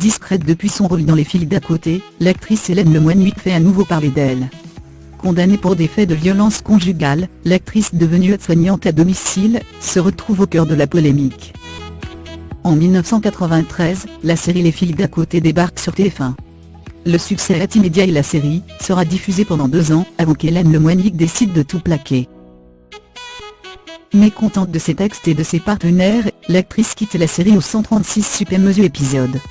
discrète depuis son rôle dans Les filles d'à côté, l'actrice Hélène Lemoine-Huic fait à nouveau parler d'elle. Condamnée pour des faits de violence conjugale, l'actrice devenue aide-soignante à domicile, se retrouve au cœur de la polémique. En 1993, la série Les filles d'à côté débarque sur TF1. Le succès est immédiat et la série sera diffusée pendant 2 ans avant qu'Hélène Lemoine-Huic décide de tout plaquer. Mécontente de ses textes et de ses partenaires, l'actrice quitte la série au 136 super épisodes.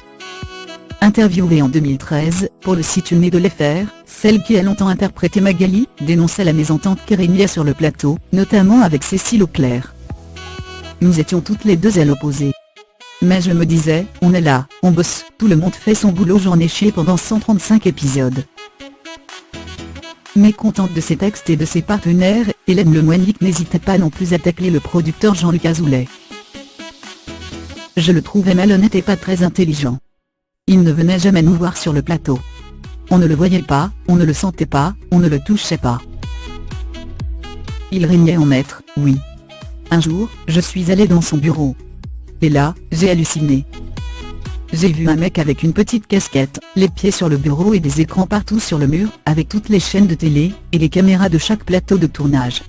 Interviewée en 2013, pour le site Une de l'FR, celle qui a longtemps interprété Magali, dénonçait la mésentente qui régnait sur le plateau, notamment avec Cécile Auclair. Nous étions toutes les deux à l'opposé. Mais je me disais, on est là, on bosse, tout le monde fait son boulot, j'en ai chié pendant 135 épisodes. Mécontente de ses textes et de ses partenaires, Hélène Lemoine-Huic n'hésitait pas non plus à tacler le producteur Jean-Luc Azoulay. Je le trouvais malhonnête et pas très intelligent. Il ne venait jamais nous voir sur le plateau. On ne le voyait pas, on ne le sentait pas, on ne le touchait pas. Il régnait en maître, oui. Un jour, je suis allée dans son bureau. Et là, j'ai halluciné. J'ai vu un mec avec une petite casquette, les pieds sur le bureau et des écrans partout sur le mur, avec toutes les chaînes de télé, et les caméras de chaque plateau de tournage.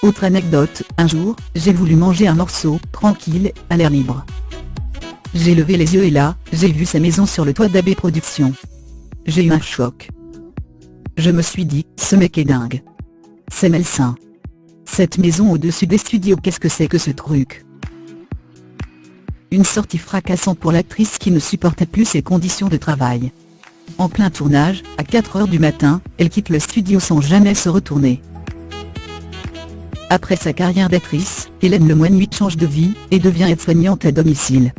Autre anecdote, un jour, j'ai voulu manger un morceau, tranquille, à l'air libre. J'ai levé les yeux et là, j'ai vu sa maison sur le toit d'AB Productions. J'ai eu un choc. Je me suis dit, ce mec est dingue. C'est malsain. Cette maison au-dessus des studios, qu'est-ce que c'est que ce truc ? Une sortie fracassante pour l'actrice qui ne supportait plus ses conditions de travail. En plein tournage, à 4 h du matin, elle quitte le studio sans jamais se retourner. Après sa carrière d'actrice, Hélène Lemoine-Huic change de vie, et devient aide-soignante à domicile.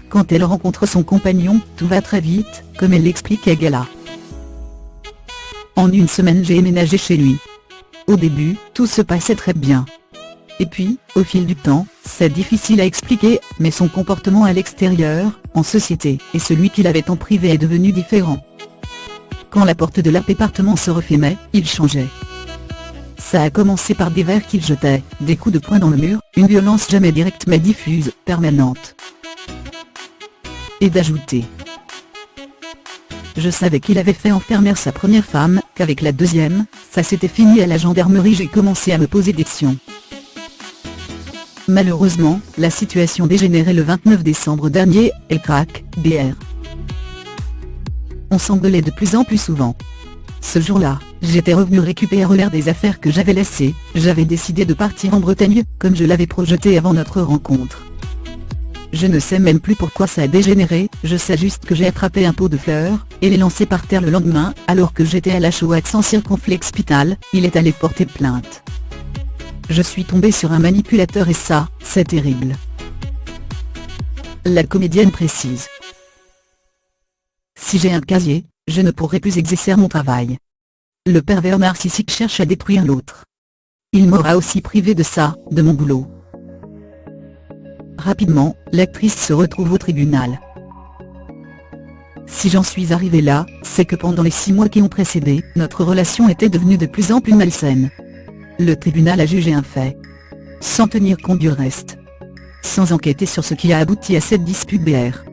Quand elle rencontre son compagnon, tout va très vite, comme elle l'explique à Gala. En une semaine j'ai emménagé chez lui. Au début, tout se passait très bien. Et puis, au fil du temps, c'est difficile à expliquer, mais son comportement à l'extérieur, en société, et celui qu'il avait en privé est devenu différent. Quand la porte de l'appartement se refermait, il changeait. Ça a commencé par des verres qu'il jetait, des coups de poing dans le mur, une violence jamais directe mais diffuse, permanente. Et d'ajouter. Je savais qu'il avait fait enfermer sa première femme, qu'avec la deuxième, ça s'était fini à la gendarmerie, j'ai commencé à me poser des questions. Malheureusement, la situation dégénérait le 29 décembre dernier, elle craque, BR. On s'engueulait de plus en plus souvent. Ce jour-là, j'étais revenu récupérer des affaires que j'avais laissées, j'avais décidé de partir en Bretagne, comme je l'avais projeté avant notre rencontre. Je ne sais même plus pourquoi ça a dégénéré, je sais juste que j'ai attrapé un pot de fleurs, et l'ai lancé par terre le lendemain, alors que j'étais à la Shoah sans circonflexe hospital, il est allé porter plainte. Je suis tombée sur un manipulateur et ça, c'est terrible. La comédienne précise. Si j'ai un casier, je ne pourrai plus exercer mon travail. Le pervers narcissique cherche à détruire l'autre. Il m'aura aussi privé de ça, de mon boulot. Rapidement, l'actrice se retrouve au tribunal. Si j'en suis arrivée là, c'est que pendant les 6 mois qui ont précédé, notre relation était devenue de plus en plus malsaine. Le tribunal a jugé un fait. Sans tenir compte du reste. Sans enquêter sur ce qui a abouti à cette dispute BR.